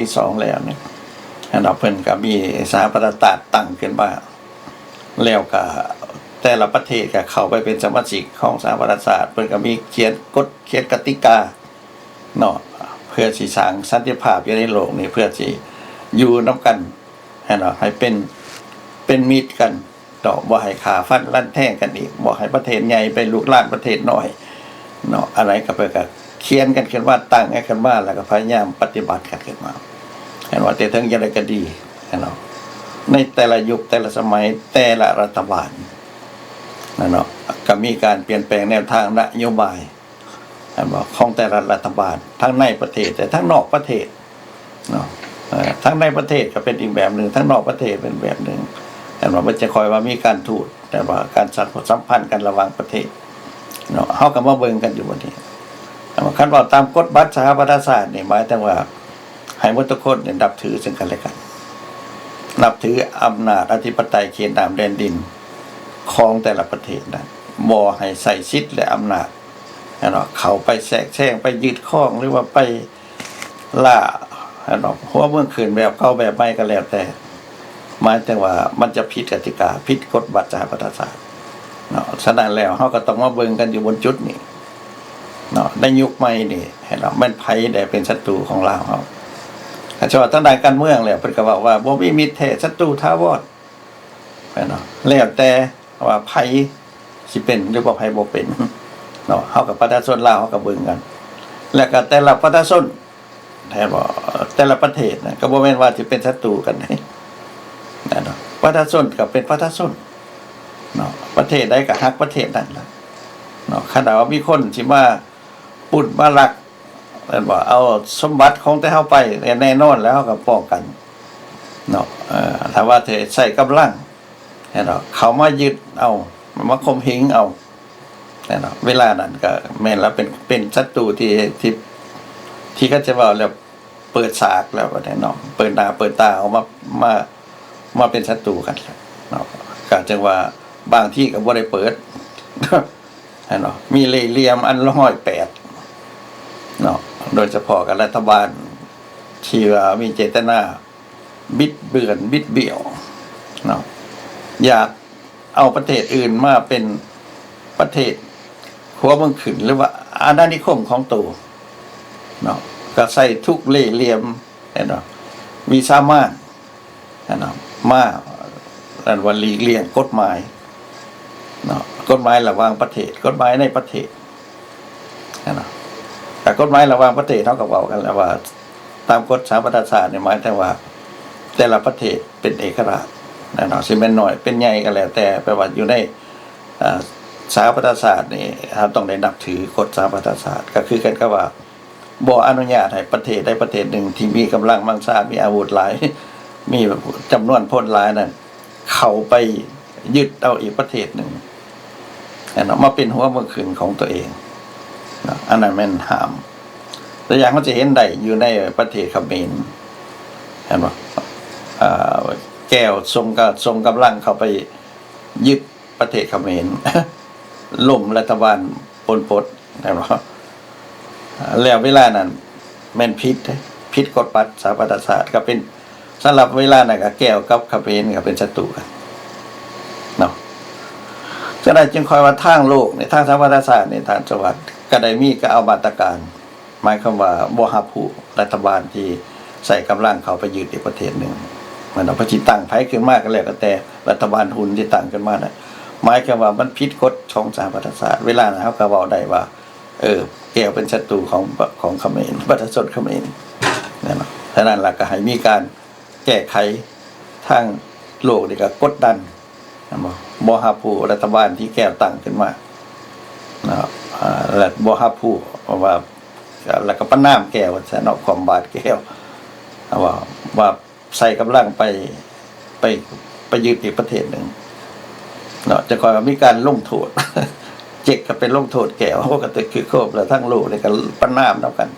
ที่สองแล้วเนี่ยเราเพิ่นก็มีสหประชาชาติตั้งขึ้นมาแล้วก็แต่ละประเทศก็เข้าไปเป็นสมาชิกของสหประชาชาติเพิ่นก็มีเขียนกฎเขียนกติกาเนาะเพื่อสิสร้างสันติภาพอยู่ในโลกนี้เพื่อสิอยู่นำกันให้เป็นมิตรกันต่อบ่ให้ฆ่าฟันลั่นแทงกันอีกบ่ให้ประเทศใหญ่ไปลุกลานประเทศน้อยเนาะอะไรก็ไปก็เขียนกันขึ้นว่าตั้งกันมาแล้วก็พยายามปฏิบัติกันขึ้นมาเห็นว่าแต่ทั้งอย่างไรก็ดีเนาะในแต่ละยุคแต่ละสมัยแต่ละรัฐบาลเนาะก็มีการเปลี่ยนแปลงแนวทางนโยบายของแต่ละรัฐบาลทั้งในประเทศแต่ทั้งนอกประเทศเนาะทั้งในประเทศก็เป็นอีกแบบหนึ่งทั้งนอกประเทศเป็นแบบหนึ่งแต่ว่ามันจะคอยว่ามีการทูตแต่ว่าการสัมพันธ์กันระหว่างประเทศเนาะเฮาก็มาเบิ่งกันอยู่บนนี้คันว่าตามกฎบัตรสหประชาชาตินี่หมายถึงว่าให้มนุษย์ทุกคนนับถือซึ่งกันและกันนับถืออำนาจอธิปไตยเขตแดนดินของแต่ละประเทศนั้นบ่ให้ใส่สิทธิ์และอำนาจเนาะเขาไปแทรกแซงไปยึดครองหรือว่าไปล่าเนาะหัวเมืองขืนแบบเข้าแบบไม่ก็แล้วแต่หมายถึงว่ามันจะผิดกติกาผิดกฎบัตรสหประชาชาติเนาะฉะนั้นแล้วเฮาก็ต้องมาเบิ่งกันอยู่บนจุดนี้เนาะในยุคใหม่นี่ให้เราแม่นไผได้เป็นศัตรูของลาวเฮาถ้าชอบทางด้านการเมืองแล้วเพิ่นก็บอกว่าบ่มีมิตรแท้ศัตรูถาวรเนาะแล้วแต่ว่าไผสิเป็นหรือบ่ไผบ่เป็นเนาะเฮากับประชาชนลาวเฮาก็เบิ่งกันแล้วก็แต่ละประชาชนแท้บ่แต่ละประเทศน่ะก็บ่แม่นว่าสิเป็นศัตรูกันเนาะประชาชนก็เป็นประชาชนเนาะประเทศใดก็ฮักประเทศนั้นล่ะเนาะขนาดว่ามีคนสิมาปุ้นมาลักบ่เอาสมบัติของแต่เฮาไปแน่นอนแล้วเฮาก็ป้องกันเนาะถ้าว่าใช้กำลังเนาะเขามายึดเอามาข่มเหงเอาเนาะเวลานั้นก็แม่นแล้วเป็นศัตรูที่เขาจะว่าแล้วเปิดฉากแล้วว่าเนาะเปิดหน้าเปิดตาเอามาเป็นศัตรูกันเนาะก็จังว่าบางที่ก็บ่ได้เปิดเนาะมีเล่ห์เหลี่ยมอัน108เนาะโดยเฉพาะกับรัฐบาลที่ว่ามีเจตนาบิดเบือนบิดเบี้ยวเนาะอยากเอาประเทศอื่นมาเป็นประเทศหัวเมืองขึ้นหรือว่าอาณานิคมของตัวเนาะก็ใส่ทุกเล่ห์เหลี่ยมเนาะมีสามารถเนาะมาอันว่าหลีกเลี่ยงกฎหมายเนาะกฎหมายระหว่างประเทศกฎหมายในประเทศเนาะแต่กฎหมายระหว่างประเทศเท่ากับว่ากันแล้วว่าตามกฎสหประชาชาติเนี่ยหมายถึงว่าแต่ละประเทศเป็นเอกราชเนาะสิแม่นน้อยเป็นใหญ่ก็แล้วแต่แปลว่าอยู่ในสหประชาชาตินี่เราต้องได้นับถือกฎสหประชาชาติก็คือกันก็ว่าบ่อนุญาตให้ประเทศใดประเทศหนึ่งที่มีกำลังมั่งซ่ามีอาวุธหลายมีจำนวนพลหลายนั้นเข้าไปยึดเอาอีกประเทศหนึ่งเนาะมาเป็นหัวเมืองขึ้นของตัวเองอันนั้นแม่นห้ามตัวอย่างเขาจะเห็นได้อยู่ในประเทศเขมรเห็นป่ะแก้วทรงกำลังเข้าไปยึดประเทศเขมรล่มรัฐบาลปลปเห็นป่ะแล้วเวลานั้นแม่นผิดกฎบัตรสหประชาชาติก็เป็นสำหรับเวลานั้นก็แก้วกับเขมรก็เป็นศัตรูกันเนาะจะได้จึงคอยว่าทางโลกในทางสหประชาชาติในทางจังหวัดก็ได้มีก็เอามาตรการหมายความว่าบ่รับผู้รัฐบาลที่ใส่กำลังเข้าไปยึดอีกประเทศหนึ่งมันเอาไปที่ตั้งไผขึ้นมาก็แล้วก็แต่รัฐบาลทุนที่ตั้งขึ้นมาน่ะหมายความว่ามันผิดกฎของสหประชาชาติเวลานั้นเฮาก็เว้าได้ว่าแก้วเป็นศัตรูของเขมรประชาชนเขมรนั่นเนาะฉะนั้นล่ะก็ให้มีการแก้ไขทางโลกนี่ก็กดดันบ่รับผู้รัฐบาลที่แก้วตั้งขึ้นมานะครับและบ่รับผู้ว่าแล้วก็ประนามแก้วว่าเนาะความบาดแก้วว่าใส่กำลังไปยึดอีกประเทศหนึ่งเนาะจะคอยมีการลงโทษเจ็กก็เป็นลงโทษแก้วปกติคือครบแล้วทั้งโลกเลยก็ประนามนำกัน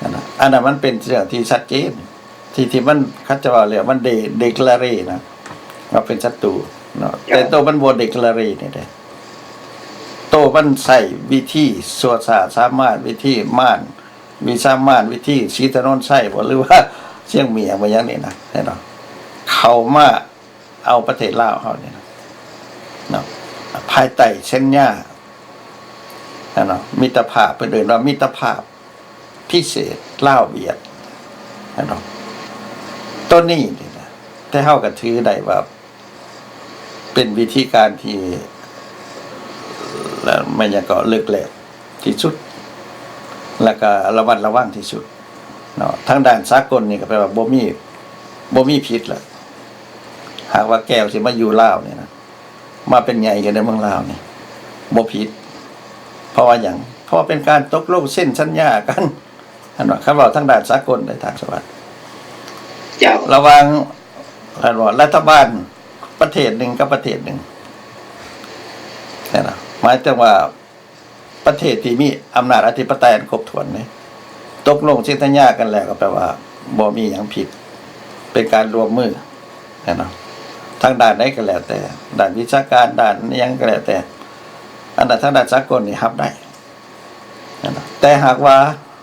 นะอันนั้นมันเป็นเรื่องที่ชัดเจนที่มันคัดจะว่าเลยมันเดคลาเรนะว่าเป็นศัตรูเนาะแต่ตัวมันบ่เดคลาเรนี่ได้โตมันใส่วิธีสวดสามารถวิธีม่านมีสามารถวิธีสีถนนใส่บ่หรือว่า เชียงเมียงไปยังนี่นะแน่นอนเขามาเอาประเทศลาวเขาเนี่ยนะภายใต้เส้นหญ้าแน่นอนมิตรภาพเพิ่นเอิ้นว่ามิตรภาพพิเศษลาวเวียดแน่นอนต้นนี้นี่นะแต่เฮาก็ถือได้ว่าเป็นวิธีการที่แล้วมันยังก็เลิกแหลกที่สุดแล้วก็ระมัดระวังที่สุดเนาะทางด้านสากลนี่ก็แปลว่าบ่มีผิดล่ะหากว่าแก้วสิมาอยู่ลาวนี่นะมาเป็นไงกันในเมืองลาวนี่บ่ผิดเพราะว่าหยังเพราะเป็นการตกลงเส้นสัญญากันอันว่าคำว่าทางด้านสากลในทางสวัสดิ์ระหว่างรัฐบาลประเทศหนึ่งกับประเทศหนึ่งนี่นะหมายถึงว่าประเทศที่มีอำนาจอธิปไตยครบถ้วนนี่ตกลงเซ็นสัญญากันแล้วก็แปลว่าบ่มีหยังผิดเป็นการรวมมือนะทางด้านใดก็แล้วแต่ด้านวิชาการด้านหยังก็แล้วแต่อันนั้นทางด้านสากลนี่รับได้นะแต่หากว่า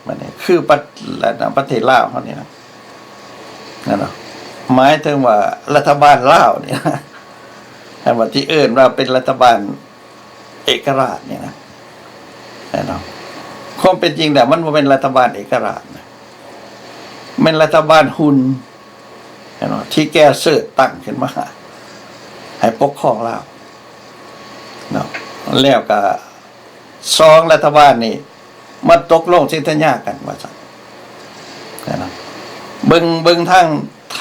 มันนี่คือประเทศลาวเฮานี่นะนั่นน่ะหมายถึงว่ารัฐบาลลาวนี่นะแต่ว่าที่เอิ้นว่าเป็นรัฐบาลเอกราชนี่นะเนาะความเป็นจริงแล้วมันบ่เป็นรัฐบาลเอกราชนะมันรัฐบาลหุ่นเนาะที่แกเสิร์ชตั้งขึ้นมาให้ปกครองลาวเนาะแล้วก็สองรัฐบาลนี่มาตกลงเซ็นสัญญากันว่าซั่นนะเบิ่งท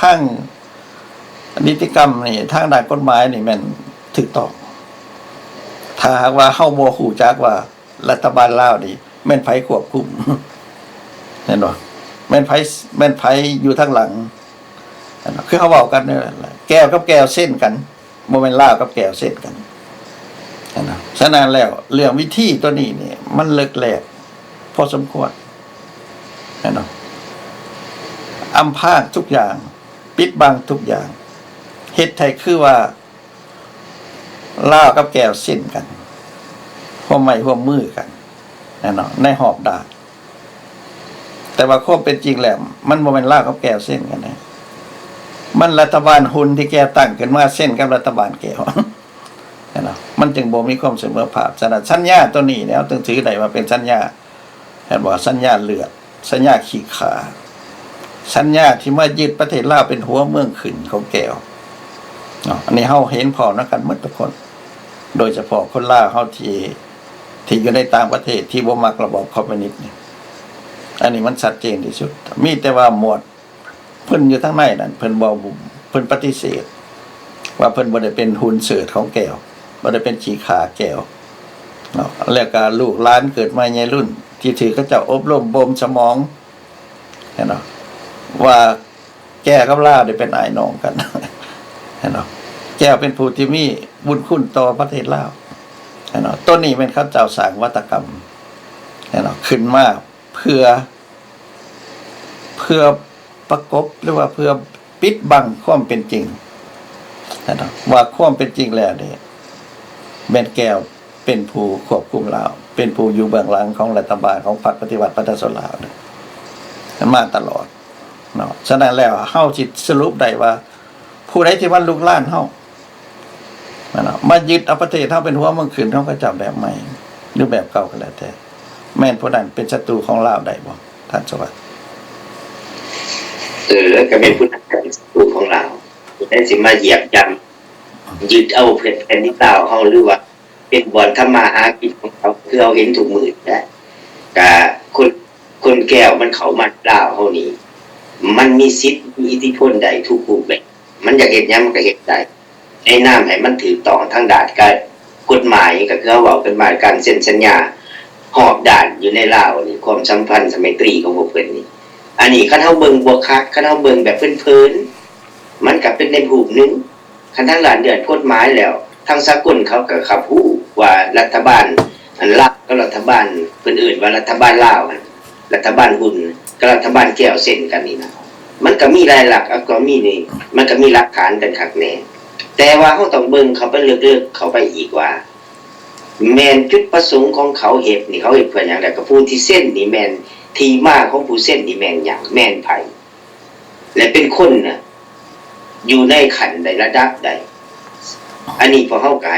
างนิติกรรมนี่ทางด้านกฎหมายนี่แม่นถูกต้องถ้าหากว่าเฮาบ่ฮู้จักว่ารัฐบาลลาวนี่แม่นไผควบคุมเห็นบ่แม่นไผอยู่ทางหลังคือเขาเว้ากันนี่แหละแก้วกับแก้วเส้นกันบ่แม่นลาวกับแก้วเส้นกันนะฉะนั้นแล้วเรื่องวิธีตัวนี้นี่มันเลิกแหลกพอสมควรเนาะอำพรางทุกอย่างปิดบังทุกอย่างเฮ็ดให้คือว่าลาวกับแก้วเส้นกันร่วมไม้ร่วมมือกันเนาะในหอบดาบแต่ว่าความเป็นจริงแล้วมันบ่แม่นลาวกับแก้วเส้นกันนะมันรัฐบาลหุ่นที่แกตั้งขึ้นมาเส้นกับรัฐบาลแก้วเนาะมันจึงบ่มีความเสมอภาคฉะนั้นสัญญาตัวนี้แล้วต้องถือได้ว่าเป็นสัญญาเห็นบ่สัญญาเลือดสัญญาขี้ขาสัญญาที่มายึดประเทศลาวเป็นหัวเมืองขึ้นของแก้วเนาะอันนี้เฮาเห็นพอนักกันหมดทุกคนโดยเฉพาะคนลาวเฮาที่อยู่ในต่างประเทศที่บ่มักระบอบคอมมิวนิสต์นี่อันนี้มันชัดเจนที่สุดมีแต่ว่าหมวดเพิ่นอยู่ทางในนั่นเพิ่นบ่เพิ่นปฏิเสธว่าเพิ่นบ่ได้เป็นหุ่นเสิร์ชของแก้วบ่ได้เป็นขี้ขาแก้วเนาะแล้วก็ลูกหลานเกิดมาในรุ่นที่ถือเขาเจ้าอบรมบ่มสมองเนาะว่าแก้กับลาวได้เป็นอ้ายน้องกันเนาะแก้วเป็นผู้ที่มีบุญคุณต่อประเทศลาวเนาะต้นนี้เป็นเขาเจ้าสร้างวัตกรรมเนาะขึ้นมาเพื่อประกบหรือว่าเพื่อปิดบังความเป็นจริงนะว่าความเป็นจริงแล้วเนี่ยแม่นแก้วเป็นผู้ควบคุมลาวเป็นผู้อยู่เบื้องหลังของรัฐบาลของพรรคปฏิวัติประชาชนลาวเนี่ยมาตลอดเนาะฉะนั้นแล้วเฮาสิสรุปได้ว่าผู้ใดที่ว่าลุกล้านเฮานะมายึดเอาประเทศเฮาเป็นหัวเมืองขึ้นเฮาก็จับแบบใหม่หรือแบบเก่าก็แล้วแต่แม่นผู้นั้นเป็นศัตรูของลาวได้บ่ท่านสวัสดิ์ก็เป็นผู้นำเป็นศัตรูของเราแต่สิมาเหยียบย่ำยึดเอาแผ่นดินลาวเฮาหรือว่าเป็นบ่อนทำมาหากินของเขาคือเราเห็นถูกมือนะก็คนแก้วมันเขามาลาวเฮานี่มันมีสิทธิ์มีอิทธิพลใดทุกรูปแบบมันอยากเฮ็ดหยังมันก็เฮ็ดได้ไอ้น้ำให้มันถือต้องทางด้านการกฎหมายก็คือเว้ากันมาการเซ็นสัญญาหอบด่านอยู่ในลาวนี่ความสัมพันธ์สมัยตรีของพวกเพิ่นนี่อันนี้คันเฮาเบิ่งบ่คักคันเฮาเบิ่งแบบเพิ่นๆมันก็เป็นในรูปนึงคันทางด้านเดือนกฎหมายแล้วทางสากลเขาก็ขับฮู้ว่ารัฐบาลอันลาวกับรัฐบาลเพิ่นเอิ้นว่ารัฐบาลลาวรัฐบาลหุ่นกับรัฐบาลแก้วเส้นกันนี่นะมันก็มีรายหลักก็มีนี่มันก็มีหลักฐานกันคักแน่แต่ว่าเฮาต้องเบิ่งเขาไปลึกๆเข้าไปอีกว่าแม่นจุดประสงค์ของเขาเฮ็ดนี่เขาเฮ็ดเพื่อหยังแล้วก็ผู้ที่เส้นนี่แม่นที่มาของผู้เส้นนี่แม่นหยังแม่นไผ และเป็นคนน่ะอยู่ในขันใดระดับใดอันนี้พอเข้าไกล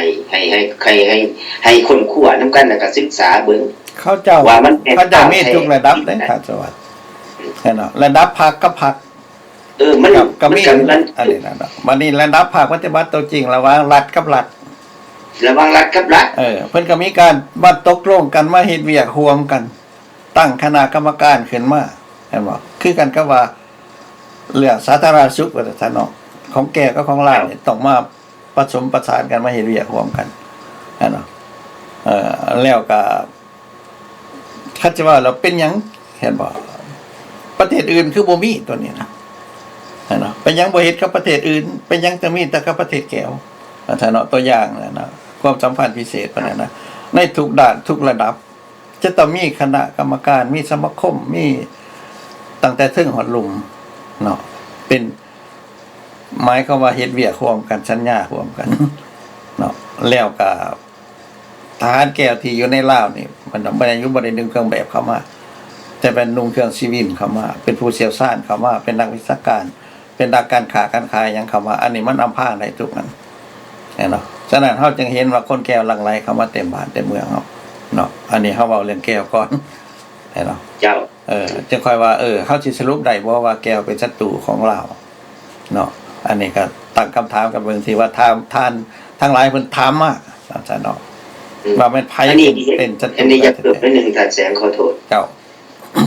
ให้คนขั้วน้ำกันแล้วก็ศึกษาเบิ่ง เขาเจ้า ว่ามัน เขาเจ้ามีทุกระดับเลยครับสวัสดิ์เห็นเนาะระดับภาคก็ภาค มัน ก็มี มัน อะไรนั่นเนาะวันนี้ระดับภาคปฏิบัติตัวจริงระหว่างรัฐกับรัฐ ระวังรัฐกับรัฐ เพิ่นก็มีการมาตกลงกันมาเฮ็ดเวียกร่วมกัน ตั้งคณะกรรมการขึ้นมาเห็นบ่คือกันก็ว่าเรื่องสาธารณสุขว่าซั่นเนาะของแกก็ของลาวนี่ต้องมาผสมประสานกันมาเฮ็ดเวียกร่วมกันเนาะแล้วก็คันจะว่าเราเป็นหยังเห็นบ่ประเทศอื่นคือบ่มีตัวนี้นะเนาะเป็นหยังบ่เฮ็ดกับประเทศอื่นเป็นหยังจะมีแต่กับประเทศแก้วถ้าเนาะตัวอย่างนะความสัมพันธ์พิเศษปานนั้นนะในทุกด้านทุกระดับ จะต้องมีคณะกรรมการมีสมาคมมีตั้งแต่ถึงหอดลุมเนาะเป็นหมายความว่าเฮ็ดเวียกร่วมกันสัญญาร่วมกันเนาะแล้วก็ทหารแก้วที่อยู่ในลาวนี่มันบ่ได้อยู่บ่ได้ดึงเครื่องแบบเข้ามาแต่เป็นนุ่งเครื่องซีวิลเข้ามาเป็นผู้เชี่ยวชาญเข้ามาเป็นนักวิชาการเป็นนักการค้าการขายหยังเข้ามาอันนี้มันอำพรางได้ทุกนั้นเนาะฉะนั้นเฮาจึงเห็นว่าคนแก้วหลั่งไหลเข้ามาเต็มบ้านเต็มเมืองเฮาเนาะอันนี้เฮาเว้าเรื่องแก้วก่อนเนาะ เจ้า จึงค่อยว่าเฮาสิสรุปได้บ่ว่าแก้วเป็นศัตรูของลาวเนาะอันนี้ก็ตั้งคำถามกับเบิ่งที่ว่าท่านทั้งหลายเพิ่นถามมาซั่นเนาะว่ามันไผเป็นศัตรู อันนี้อยากเกิดเป็นหนึ่งท่านแสงขอโทษ เจ้า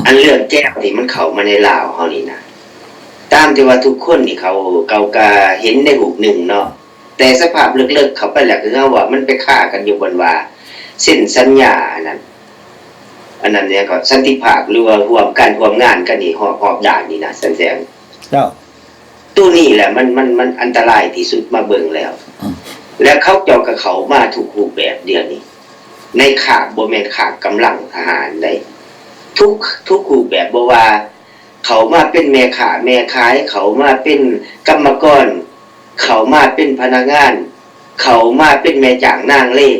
อันเรื่องแก้วที่มันเข้ามาในลาวเฮานี่นะตามที่ว่าทุกคนนี่เขากาเห็นในหูปหนึ่งเนาะแต่สภาพลึกๆเขาไปแล้วคือว่ามันไปฆ่ากันอยู่บนว่าเส้นสัญญาอันนั้นเนี่ยก็สันติภาพหรือว่าร่วมกันร่วมงานกันนี่หอบด่านนี่นะแสง เจ้า ตัวนี้แหละมันอันตรายที่สุดมาเบิ่งแล้ว แล้วเขาเจ้ากับเขามาทุกรูปแบบเดียวนี้ในขาบบ่แม่นขาบกำลังทหารได้ทุกรูปแบบบ่ว่าเขามาเป็นแม่ค้าแม่ขายเขามาเป็นกรรมกรเขามาเป็นพนักงาน เขามาเป็นแม่จ้างนางเล่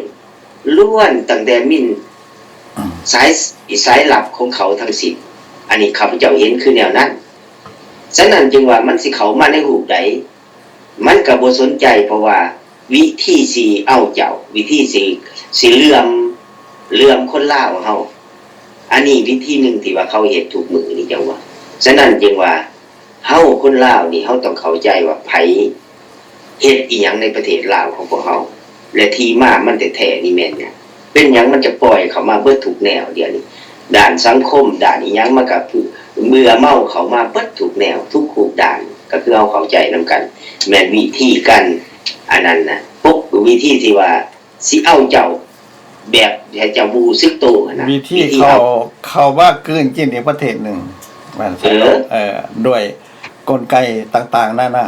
ล้วนตั้งแต่มินสายหลับของเขาทั้งสิ้นอันนี้ข้าพเจ้าเห็นคือแนวนั้นฉะนั้นจึงว่ามันสิเขามาในรูปใดมันก็บ่สนใจเพราะว่าวิธีสิเอาเจ้าวิธีสิเลื่อมคนลาวเฮาอันนี้วิธีหนึ่งที่ว่าเขาเฮ็ดทุกมื้อนี่จังว่าฉะนั้นจึงว่าเฮาคนลาวนี่เฮาต้องเข้าใจว่าไผเฮ็ดอีหยังในประเทศลาวของพวกเฮาและที่มามันแท้ๆนี่แม่นเนี่ยเป็นหยังมันจะปล่อยเขามาเบิดทุกแนวเดี๋ยวนี้ด้านสังคมด้านอีหยังมันก็เบื่อเมาเขามาเบิดทุกแนวทุกรูปด้านก็คือเอาเข้าใจนำกันแม่นวิธีกันอันนั้นน่ะปุ๊บวิธีที่ว่าสิเอาเจ้าแบบให้เจ้าบูซึกโตนะ วิธีเขาว่าเกินกินอีกประเทศหนึ่งมันด้วยกลไกต่างๆนา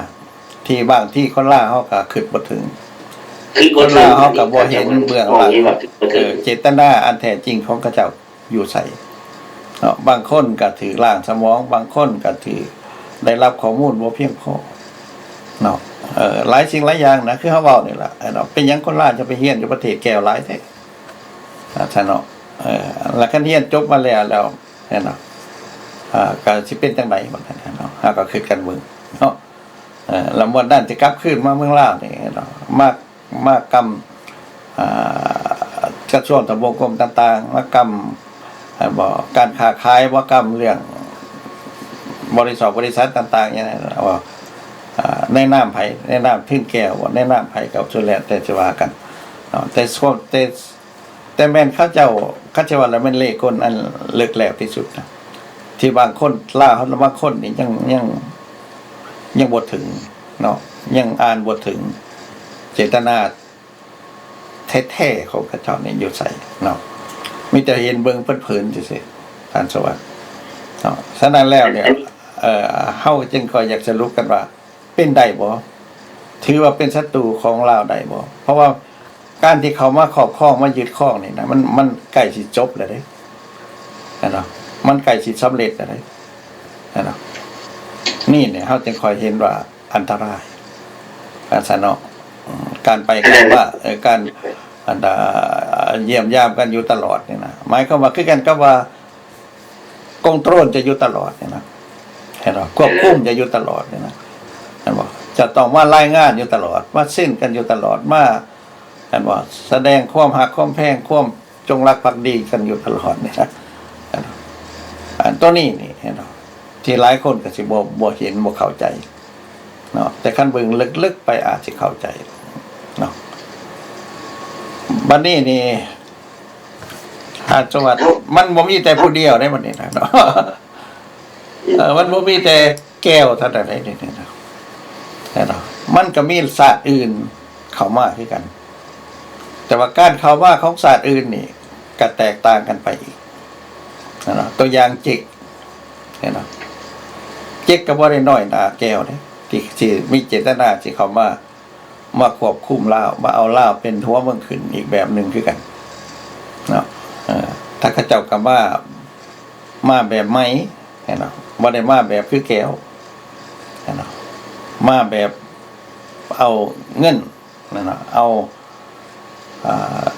ที่บางที่คนล่าเฮาก็คิดบ่ถึง คนลาวเฮาก็บ่เห็นเบื้องหลังเจตนาอันแท้จริงของเขาเจ้าอยู่ไสเนาะบางคนก็ถือล้างสมองบางคนก็ถือได้รับข้อมูลบ่เพียงพอเนาะหลายสิ่งหลายอย่างนะคือเฮาเว้านี่ล่ะเนาะเป็นหยังคนลาวจะไปเรียนอยู่ประเทศแก้วหลายแท้ท่านเนาะแล้วคันเรียนจบมาแล้วเนาะก็สิเป็นจังได๋บ่ท่านเนาะเฮาก็คิดกันเบิ่งเนาะแล้ววันนั้นสิกลับคืนมาเมืองลาวนี่เนาะมากรรมกระทรวงทบวงกรมต่างๆมากรรมบ่การค้าขายว่ากรรมเรื่องบริษัทต่างๆอย่างนั้นว่าในนามไผในนามทึ่นแก้วในนามไผกับสุแลแต่จะว่ากันแต่แม่นเขาเจ้าว่าแล้วมันเลขคนอันเลิกแล้วที่สุดนะที่บางคนล่าเขาบางคนนี่ยังบ่ถึงเนาะยังอ่านบ่ถึงเจตนาแท้ๆของพระเจ้านี่อยู่ใส่เนาะมีแต่เห็นเบิ่งเผินๆซื่อๆท่านสวัสดิ์เนาะฉะนั้นแล้วเนี่ยเฮาจึงก็อยากจะรู้กันว่าเป็นได้บ่ถือว่าเป็นศัตรูของลาวได้บ่เพราะว่าการที่เขามาครอบครองมายึดครองนี่นะมันใกล้สิจบแล้วเด้เนาะมันใกล้สิสำเร็จแล้วเด้เนาะนี่เนี่ยเฮาจึงคอยเห็นว่าอันตรายการสนอการไปกันว่าการเยี่ยมยามกันอยู่ตลอดเนี่ยนะหมายความว่าคือกันก็ว่ากงโตรนจะอยู่ตลอดเนี่ยนะ เห็นบ่ควบคุมจะอยู่ตลอดเนี่ยนะเห็นบ่จะต้องมารายงานอยู่ตลอดมาสิ้นกันอยู่ตลอดมาเห็นบ่แสดงความหักความแพงความจงรักภักดีกันอยู่ตลอดเนี่ยนะอันตัวนี้นี่เห็นบ่ที่หลายคนก็สิบ่เห็นบ่เข้าใจเนาะแต่คันเบิ่งลึกๆไปอาจสิเข้าใจเนาะบัดนี้นี่อาจังหวัดมันบ่มีแต่ผู้เดียวได้บัดนี้นะเนาะมันบ่มีแต่แก้วเท่านั้นได้นี่นะเนาะมันก็มีศาสตร์อื่นเข้ามาคือกัน แต่ว่าการเข้ามาของศาสตร์อื่นนี่ก็แตกต่างกันไปอีกนะตัวอย่างจิกเห็นบ่จิกก็บ่ได้น้อยหน้าแก้วเด้ที่มีเจตนาที่เขามาควบคุมลาวมาเอาลาวเป็นหัวเมืองขึ้นอีกแบบหนึ่งคือกันเนาะถ้าเขาเจ้าก็มาแบบไม้เห็นเนาะบ่ได้มาแบบคือแก้วเห็นเนาะมาแบบเอาเงินนั่นเนาะเอา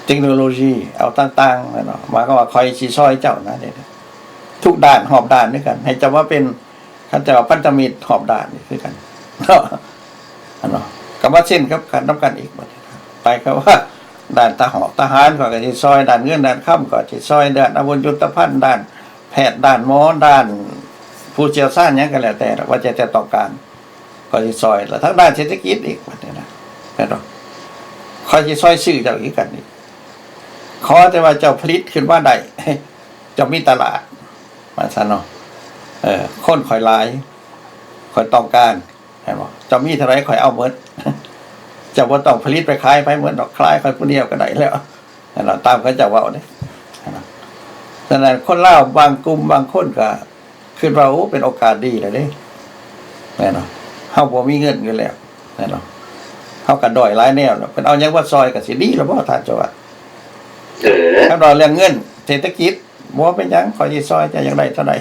เทคโนโลยีเอาต่างๆนั่นเนาะมาก็ว่าคอยสิซอยเจ้านะเด้ทุกด้านหอบด้านด้วยกัน ให้เจ้าว่าเป็นเขาเจ้าพันธมิตรหอบด้านนี่คือกันเนาะก็ว่าเช่นครับกันน้ำกันอีกไปครับว่าด้านทหารก็สิซอยด้านเงินด้านค่ำก็สิซอยด้านอาวุธยุทธภัณฑ์ด้านแพทย์ด้านหมอด้านผู้เชี่ยวชาญหยังก็แล้วแต่ว่าจะต้องการก็สิซอยแล้วทั้งด้านเศรษฐกิจอีกว่าเนี่ยนะแม่นบ่คอยสิซอยซื้อเจ้าอีกกันนี่ขอแต่ว่าเจ้าผลิตขึ้นมาได้เจ้ามีตลาดว่าซั่นเนาะคนข่อยหลายข่อยต้องการเห็นบ่เจ้ามีเท่าไหร่ข่อยเอาหมดเจ้าบ่ต้องผลิตไปขายไปเหมือนดอกคลายข่อยผู้เดียวก็ได้แล้วนั่นล่ะตามเขาเจ้าเว้าเด้ฉะนั้นคนลาวบางกลุ่มบางคนก็คิดว่าโอ้เป็นโอกาสดีแล้วเด้แม่นบ่เฮาบ่มีเงินอยู่แล้วแม่นบ่เฮาก็ด้อยหลายแนวแล้วเพิ่นเอาหยังว่าซอยก็สิดีแล้วบ่ท่านเจ้าว่าถ้าดอกเรื่องเงินเศรษฐกิจบ่เป็นหยังข่อยสิซอยจะอย่างใดเท่าใด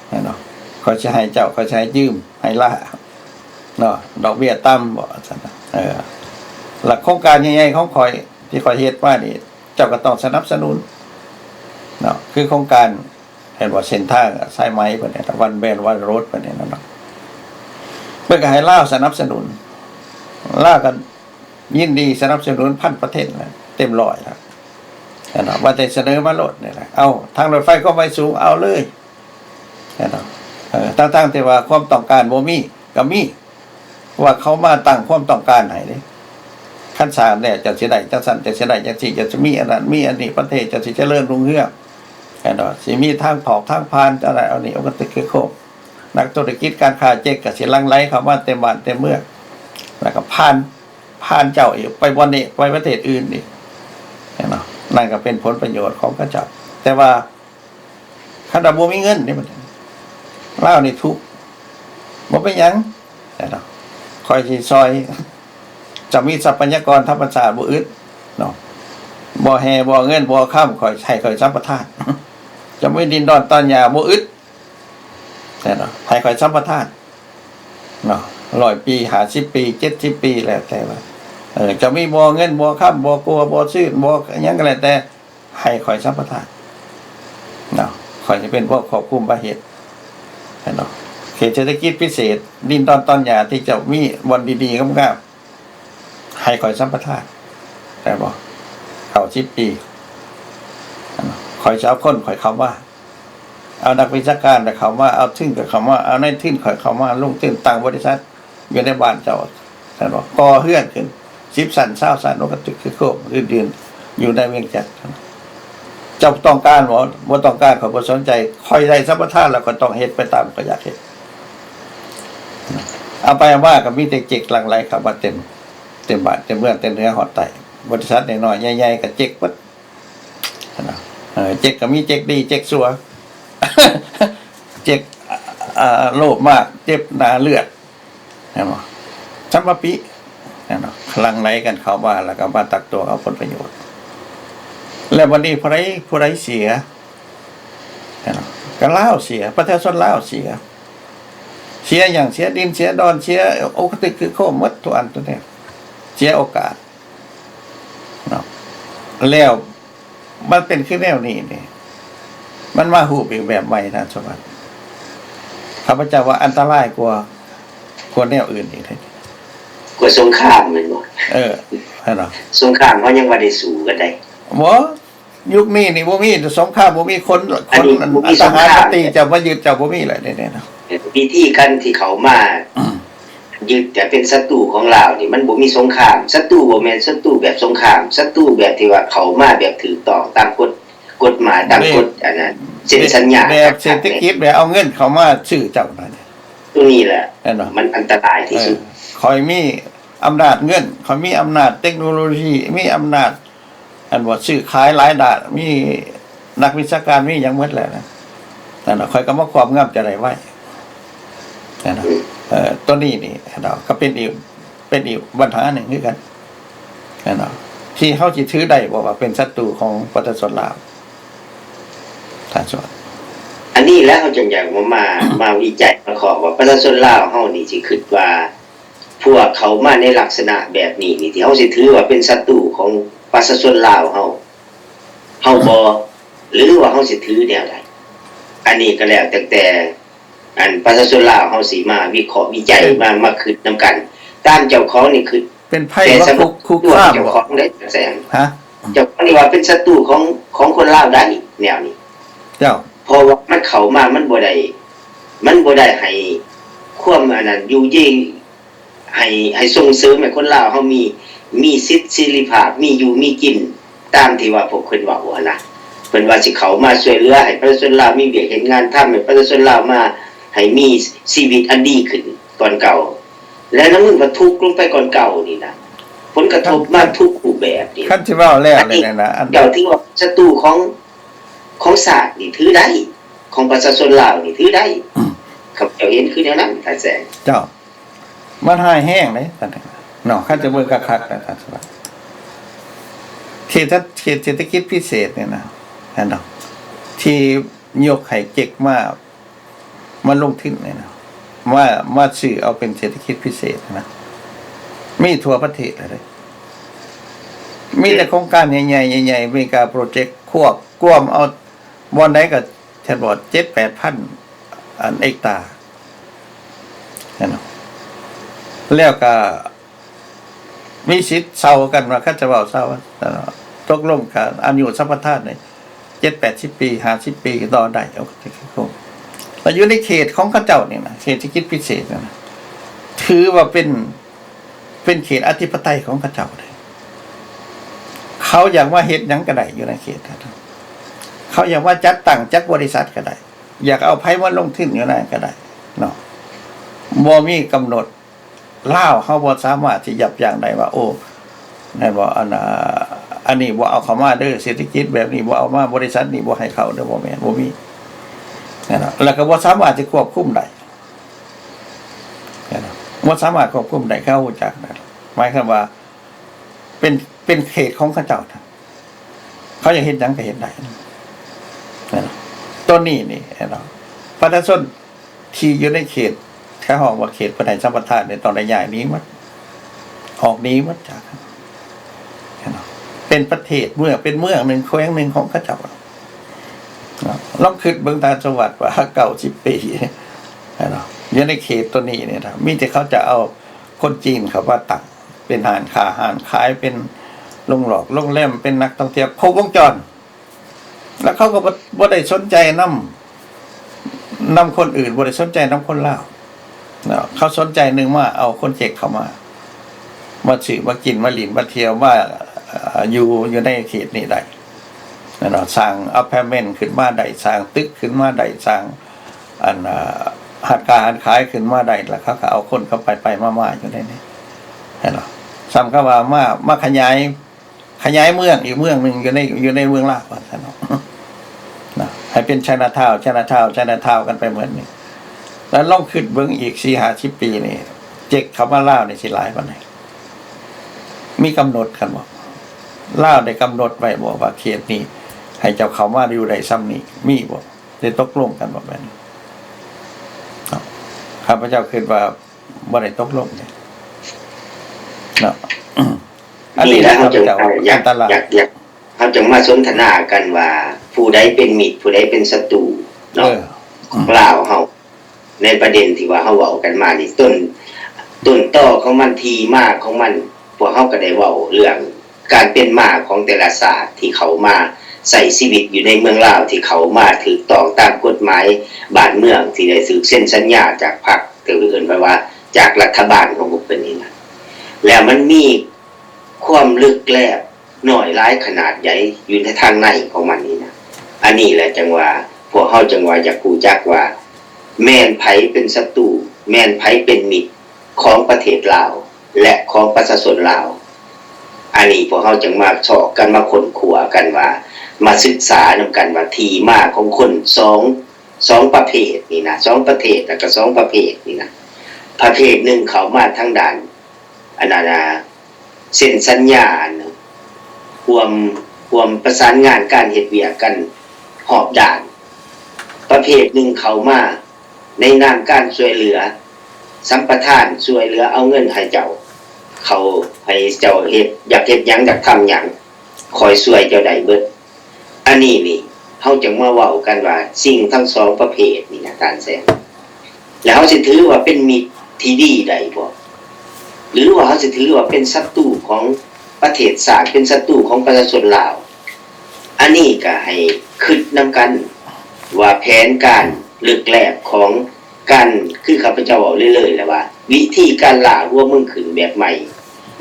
แม่นบ่ข่อยสิให้เจ้าข่อยสิให้ยืมให้ล่าเนาะดอกเบี้ยต่ำบ่ซั่นน่ะหลักโครงการใหญ่ๆของข่อยที่ข่อยเฮ็ดมานี่เจ้าก็ต้องสนับสนุนเนาะคือโครงการเห็นว่าเส้นทางสายไหมเพิ่นเนี่ยวันแบนวันรถเพิ่นเนี่ยเนาะเพิ่นก็ให้ลาวสนับสนุนลาวก็ยินดีสนับสนุน1,000%แล้วเต็มร้อยแล้วเนาะว่าแต่เสนอมาโลดนี่แหละเอาทางรถไฟความไวสูงเอาเลยเนาะตั้งแต่ว่าความต้องการบ่มีก็มีว่าเขามาตั้งความต้องการให้เด้ขั้นสามเนี่ยจะสิได้จังซั่นจะสิได้จังซี่จะมีอันนั้นมีอันนี้ประเทศจะสิเจริญรุ่งเรืองเนาะสิมีทางผอกทางผ่านอะไรเอานี่เอาก็ตึกคือโคกนักธุรกิจการค้าเจ๊กก็สิหลั่งไหลเข้ามาเต็มบ้านเต็มเมืองแล้วก็ผ่านเจ้าอีกไปบ่นี้ไปประเทศอื่นอีกเนาะนั่นก็เป็นผลประโยชน์ของพระเจ้าแต่ว่าคันว่าบ่มีเงินนี่มันลาวนี่ทุกข์บ่เป็นหยังเนาะคอยสิซอยจะมีทรัพยากรธรรมชาติบ่อึดเนาะบ่แห่บ่เงินบ่ค้ำคอยใช้คอยสัมปทานจะมีดินดอนตอนหญ้าบ่อึดเนาะให้คอยสัมปทานเนาะ100 ปี50 ปี70 ปีแล้วแต่ว่าจะมีบ่เงินบ่ค้ำบ่กลัวบ่ซื้อบ่หยังก็แล้วแต่ให้คอยสัมปทานเนาะคอยจะเป็นพวกควบคุมประเทศเนาะเขตเศรษฐกิจพิเศษดินดอนตอนหญ้าที่จะมีบ่อนดีๆงามๆให้คอยสัมปทานแต่บ่เข้า10 ปีคอยจะเอาคนคอยเข้ามาเอานักวิชาการแต่เข้ามาเอาทึ่งกับเข้ามาเอาในทึ่งคอยเข้ามาลงทึ่งตั้งบริษัทอยู่ในบ้านเจ้าท่านบอกก่อเฮือนขึ้น10 สั่น20 สั่นนกกระตึกคือโคกอื่นๆอยู่ในเวียงจันทน์เจ้าต้องการบ่ต้องการขอบ่สนใจคอยได้สัมปทานแล้วก็ต้องเฮ็ดไปตามก็อยากเฮ็ดเอาไปว่าก็มีแต่เจ๊กหลั่งไหลเข้ามาเต็มบ้านเต็มเมืองเต็มเหนือฮอดใต้บริษัทน้อยๆใหญ่ๆก็เจ๊กเบิดนะเจ๊กก็มีเจ๊กดีเจ๊กซัว เจ๊กโลภมากเจ็บหน้าเลือดเห็นบ่ซัมปปิเห็นบ่คลั่งไหลกันเข้ามาแล้วก็มาตักตัวเอาผลประโยชน์แล้ววันนี้ผู้ใดเสียเห็นบ่ก็ลาวเสียประชาชนลาวเสียอย่างเสียดินเสียดอนเสียโอกาสคือโคหมดทุกอันตัวเนี่ยเสียโอกาสเนาะแล้วมันเป็นขึ้นแนวนี้นี่มันมาหูปอีกแบบใหม่ท่านสวัสดิ์ ข้าพเจ้าว่าอันตรายกว่าแนวอื่นอีกเลย กว่าสงครามแม่นบ่ ให้เนาะ สงครามเฮายังบ่ได้สู้กันได้ บ่ยุคนี้นี่บ่มีสงครามบ่มีคน อันนี้บ่มี ท สงค หาร ราม มาตีจะมายึดเจ้าบ่มีเลยเนี่ยเนาะ วิธีการที่เขามายึดแต่เป็นศัตรูของลาวนี่มันบ่มีสงครามศัตรูบ่แม่นศัตรูแบบสงครามศัตรูแบบที่ว่าเขามาแบบถูกต้องตามกฎหมายตามกฎอันนั้นเซ็นสัญญา แบบเศรษฐกิจแบบเอาเงินเข้ามาซื้อเจ้านั่น ตรงนี้แหละ แน่นอน มันอันตรายที่สุด คอยมีอำนาจเงินคอยมีอำนาจเทคโนโลยีมีอำนาจอันว่าซื้อขายหลายด้านมีนักวิชาการมีอย่างหมดแหละนะนั่นน่ะคอยก็มาความงามจะได้ไว้นั่นน่ะตัวนี้นี่เนาะก็เป็นอีกปัญหาหนึ่งคือกันนั่นเนาะที่เฮาสิถือได้บอกว่าเป็นศัตรูของประชาชนลาวถ้าสอน อันนี้แล้วเขาจึงอยากมาวิจัยมาขอว่าประชาชนลาวเฮานี่สิคิดว่าพวกเขามาในลักษณะแบบนี้นี่ที่เฮาสิถือว่าเป็นศัตรูของประชาชนลาวเฮาบ่หรือว่าเฮาสิถือแนวใดอันนี้ก็แล้วแต่อันประชาชนลาวเฮาสิมาวิเคราะห์วิจัยมาคิดนํกันตามเจ้าของนี่คือ เป็นไพ่ แต่ ว่า สำหรับ คุก ตัว ข้าม เจ้า บ่ ของได้แสง ฮะ เจ้าของนี่ว่าเป็นศัตรูของคนลาวได้แนวนี้ เจ้า เพราะว่ามันเข้ามามันบ่ได้ให้ความอันนั้นอยู่เย็นให้ส่งเสริมให้คนลาวเฮามีสิทธิเสรีภาพมีอยู่มีกินตามที่ว่าพวกเพิ่นเว้าหั่นนะเพิ่นว่าสิเข้ามาช่วยเหลือให้ประชาชนลาวมีเวียกเห็นงานทำให้ประชาชนลาวมาให้มีชีวิตอันดีขึ้นก่อนเก่า และน้ำมันก็ทุกข์ลงไปก่อนเก่านี่นะผลกระทบมาทุกรูปแบบนี่ ขั้นที่ว่าแรกเลยนะอัน เจ้าที่ว่าศัตรูของศาสตร์นี่ถือได้ของประชาชนลาวนี่ถือได้ครับเจ้าเห็นคือแนวนั้นท่านแสง เจ้ามันหายแห้งเลยท่านเนาะขั้นจะเบิ่งคักๆนะท่านสวัสดิ์เขตเศรษฐกิจพิเศษเนี่ยนะอันเนาะที่ยกไข่เก็กมาลงทุนเนี่ยนะมาซื้อเอาเป็นเศรษฐกิจพิเศษนะมีทั่วประเทศเลย มีแต่โครงการใหญ่ๆใหญ่ๆมีการโปรเจกต์ควบกวมเอาบอนไหนก็ฉันบอก7-8,000อันเอกตาเห็นไหมแล้วก็มีสิทธิ์เซากันว่าคันจะเว้าเซาตกลงกันอายุสัมปทานนี่70-80 ปี50 ปีต่อได้เอาก็คงแล้วอยู่ในเขตของเขาเจ้านี่นะเขตเศรษฐกิจพิเศษนะถือว่าเป็นเขตอธิปไตยของเขาเจ้าเลยเขาอยากว่าเฮ็ดหยังก็ได้อยู่ในเขตนั้นเขาอยากว่าจัดตั้งจักบริษัทก็ได้อยากเอาไผมาลงทุนอยู่นั่นก็ได้เนาะบ่มีกำหนดลาวเฮาบ่สามารถที่ยับยั้งได้ว่าโอ้นั่นบ่อันนี้บ่เอาเข้ามาเด้อเศรษฐกิจแบบนี้บ่เอามาบริษัทนี้บ่ให้เข้าเด้อบ่แม่นบ่มีนั่นน่ะแล้วก็บ่สามารถที่ควบคุมได้นั่นน่ะบ่สามารถควบคุมได้เขารู้จักนะหมายความว่าเป็นเขตของเขาเจ้าเขาอยากเห็นหยังก็เห็นได้ต้นนี้นี่เนาะประชาชนที่อยู่ในเขตแค่ห้องว่าเขตประเทศสัมปทานในตอนระยะนี้มันออกนี้มันจากเนาะเป็นประเทศเมืองเป็นเมืองหนึ่งแขวงหนึ่งของเขาเจ้าลองคิดเบิ่งตาจังหวัดว่า90 ปีเนาะอยู่ในเขตตัวนี้เนี่ยนะมีแต่เขาจะเอาคนจีนเขาว่าตั้งเป็นหารค้าหารขายเป็นโรงแรมเป็นนักท่องเที่ยวครบวงจรแล้วเขาก็บ่ได้สนใจนำคนอื่นบ่ได้สนใจนำคนลาวเขาสนใจนึงว่าเอาคนเจ็กเข้ามาซื้อมากินมาหลินมาเที่ยวว่าอยู่ในเขตนี้ได้เนาะสร้างอพาร์ตเมนต์ขึ้นมาได้สร้างตึกขึ้นมาได้สร้างอันหัดการขายขึ้นมาได้แล้วเขาก็เอาคนเข้าไปมาอยู่ในนี้เนาะซ้ำก็ว่ามาขยายเมืองอีกเมืองนึงอยู่ในเมืองลาวว่าซั่นเนาะให้เป็นไชน่าทาวน์กันไปเหมือนนี้แล้วลองขึ้นเบิ่งอีก 4-50 ปีนี่เจ๊กเขามาลาวนี่สิหลายปานใดมีกำหนดกันบ่ลาวได้กำหนดไว้บ่ว่าเขตนี้ให้เจ้าเขามาอยู่ได้ซ้ำนี้มีบ่ได้ตกลงกันบ่แบบนี้ข้าพเจ้าคิดว่าบ่ได้ตกลงเนี่ยเนาะอันนี้แหละข้าพเจ้าอันตรายเขาจะมาสนทนากันว่าผู้ใดเป็นมิตรผู้ใดเป็นศัตรูเนาะลาวเฮา ในประเด็นที่ว่าเฮาเว้ากันมานี่ต้นต่อของมันทีมาของมันพวกเฮาก็ได้เว้าเรื่องการเป็นมาของแต่ละศาสตร์ที่เขามาใส่ชีวิตอยู่ในเมืองลาวที่เขามาถูกต้องตามกฎหมายบ้านเมืองที่ได้ถูกเซ็นสัญญาจากพรรคที่เอิ้นว่าจากรัฐบาลของพวกเพิ่นนี่นะแล้วมันมีความลึกแลบน้อยหลายขนาดใหญ่อยู่ในทางในของมันนี่นะอันนี้แหละจังว่าพวกเฮาจังว่าอยากรู้จักว่าแม่นไผเป็นศัตรูแม่นไผเป็นมิตรของประเทศลาวและของประชาชนลาวอันนี้พวกเฮาจังมาชอบกันมาค้นคว้ากันว่ามาศึกษานำกันว่าที่มาของคนสองประเภทนี่นะ2ประเทศแล้วก็2ประเภทนี่นะประเภทหนึ่งเขามาทางด้านอันนั้นเส้นสัญญาความประสานงานการเฮ็ดเวียกกันหอบด่านประเภทหนึ่งเขามาในนามการช่วยเหลือสัมปทานช่วยเหลือเอาเงินให้เจ้าเขาให้เจ้าเฮ็ดอยากเฮ็ดหยังอยากทำหยังคอยช่วยเจ้าได้เบิดอันนี้นี่เฮาจังมาเว้ากันว่าสิ่งทั้งสองประเภทนี่นะการแสดงแล้วเฮาสิถือว่าเป็นมิตรที่ดีได้บ่หรือว่าเฮาสิถือว่าเป็นศัตรูของประเทศชาติเป็นศัตรูของประชาชนลาวอันนี้ก็ให้คิดนำกันว่าแผนการลึกแลบของการคือข้าพเจ้าเว้าเรื่อยๆแล้วว่าวิธีการล่าหัวมึงขึ้นแบบใหม่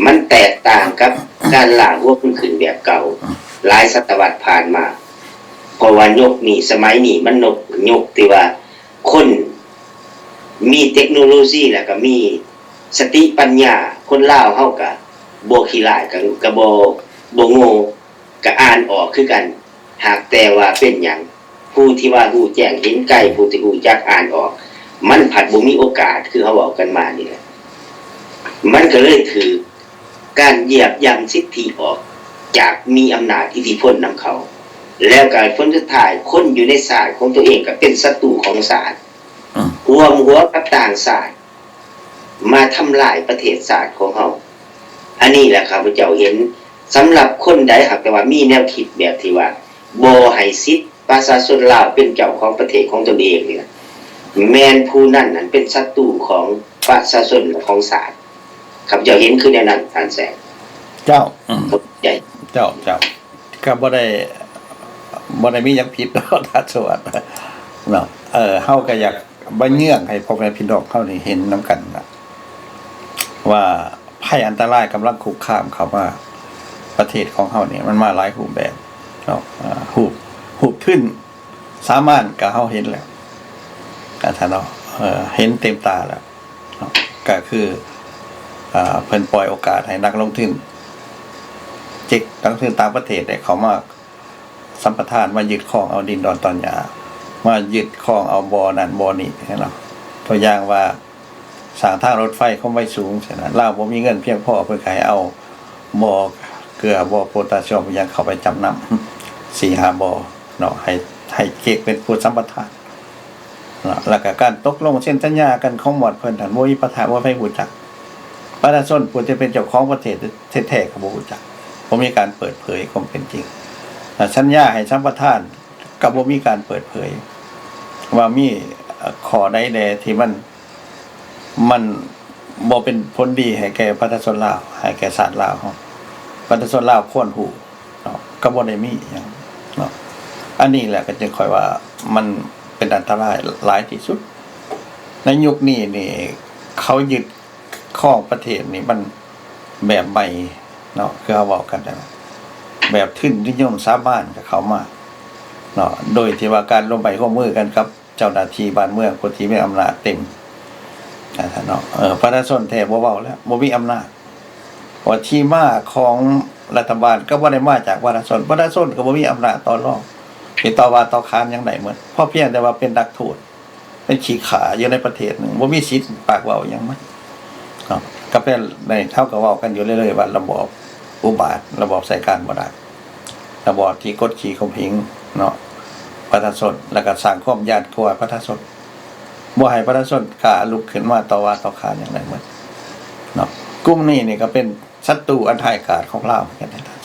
มันแตกต่างกับการล่าหัวมึงขึ้นแบบเก่าหลายศตวรรษผ่านมาเพราะว่ายกนี่สมัยนี้มันยกที่ว่าคนมีเทคโนโลยีแล้วก็มีสติปัญญาคนลาวเฮาก็บ่ขี้ร้ายก็บ่โง่ก็อ่านออกคือกันหากแต่ว่าเป็นหยังผู้ที่ว่ารู้แจ้งเห็นไกลผู้ที่รู้จักอ่านออกมันผัดบ่มีโอกาสคือเฮาเว้ากันมานี่แหละมันก็เลยถือการเหยียบย่ำสิทธิออกจากมีอำนาจอิทธิพลนำเขาแล้วการผลสุดท้ายคนอยู่ในศาสตร์ของตัวเองก็เป็นศัตรูของศาสตร์รวมหัวกับต่างศาสตร์มาทำลายประเทศศาสตร์ของเฮาอันนี้แหละครับพระเจ้าเห็นสำหรับคนใดหากแต่ว่ามีแนวคิดแบบที่ว่าบ่ให้สิทธิ์ประชาชนลาวเป็นเจ้าของประเทศของตนเองนี่นะแม่นผู้นั้นเป็นศัตรูของประชาชนและของศาสตร์ครับเจ้าเห็นคือแนวนั้นท่านแสงเจ้าใหญ่เจ้าก็บ่ได้มีหยังผิดดอกท่านสวัสดิ์เนาะเฮาก็อยากบ่เงื่องให้พ่อแม่พี่น้องเฮานี่เห็นนำกันนะว่าภัยอันตรายกำลังคุกคามเข้ามาประเทศของเฮานี่มันมาหลายรูปแบบเนาะรูปขึ้นสามารถก็เฮาเห็นแล้วท่านเนาะเห็นเต็มตาแล้วเนาะก็คือเพิ่นปล่อยโอกาสให้นักลงทุนนักลงทุนต่างประเทศได้เข้ามาสัมปทานมายึดครองเอาดินดอนตอนหญ้ามายึดครองเอาบ่อนั่นบ่อนี้เนาะตัวอย่างว่าสร้างทางรถไฟความไว้สูงฉะนั้นลาวบ่มีเงินเพียงพอเพิ่นก็ให้เอาบ่อเกลือบ่อโพแทสเซียมอย่างเข้าไปจำนำ 4-5 บ่อเนาะให้เก็บเป็นผู้สัมปทานเนาะแล้วก็การตกลงเซ็นสัญญากันของหมวดเพิ่นท่านบ่มีปัญหาว่าไผรู้จักประชาชนผู้ที่เป็นเจ้าของประเทศแท้ๆก็บ่รู้จักบ่มีการเปิดเผยความเป็นจริงสัญญาให้สัมปทานก็บ่มีการเปิดเผยว่ามีข้อใดแน่ที่มันบ่เป็นผลดีให้แก่ประชาชนลาวให้แก่ชาติลาวเฮาประชาชนลาวควรรู้เนาะก็บ่ได้มีหยังเนาะอันนี้แหละก็จึงค่อยว่ามันเป็นอันตรายหลายที่สุดในยุคนี้นี่เขายึดครองประเทศนี่มันแบบใหม่เนาะคือเขาบอกกันได้แบบทึ่นนิยมสาบ้านกับเขามาเนาะโดยที่ว่าการร่วมร่วมมือกันกับเจ้าหน้าที่บ้านเมืองคนที่มีอำนาจเต็มเนาะประชาชนแท้บ่เว้าแล้วบ่มีอำนาจว่าที่มาของรัฐบาลก็บ่ได้มาจากประชาชนก็บ่มีอำนาจต่อรองสิต่อว่าต่อค้านจังได๋เหมือนเพราะเพียงแต่ว่าเป็นนักโทษเป็นขี้ขาอยู่ในประเทศนึงบ่มีสิทธิ์ปากเว้าหยังมันเนาะก็เป็นในเท่ากับเว้ากันอยู่เรื่อยๆว่าระบอบอุบาทระบอบใส่การบ่ได้ระบอบที่กดขี่ข่มเหงเนาะประชาชนแล้วก็สร้างความย้านกลัวประชาชนบ่ให้ประชาชนกล้าลุกขึ้นมาต่อว่าต่อค้านอย่างไรเหมือนเนาะกลุ่มนี้นี่ก็เป็นศัตรูอันร้ายกาจของลาวเหมือนกันนะท่าน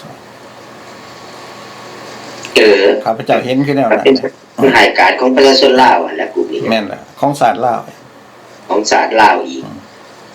ข้าพเจ้าเห็นคือแนวนั้นเป็นร้ายกาจของประชาชนลาวและกลุ่มนี้แม่นล่ะของศาสตร์ลาว ของศาสตร์ลาวอีก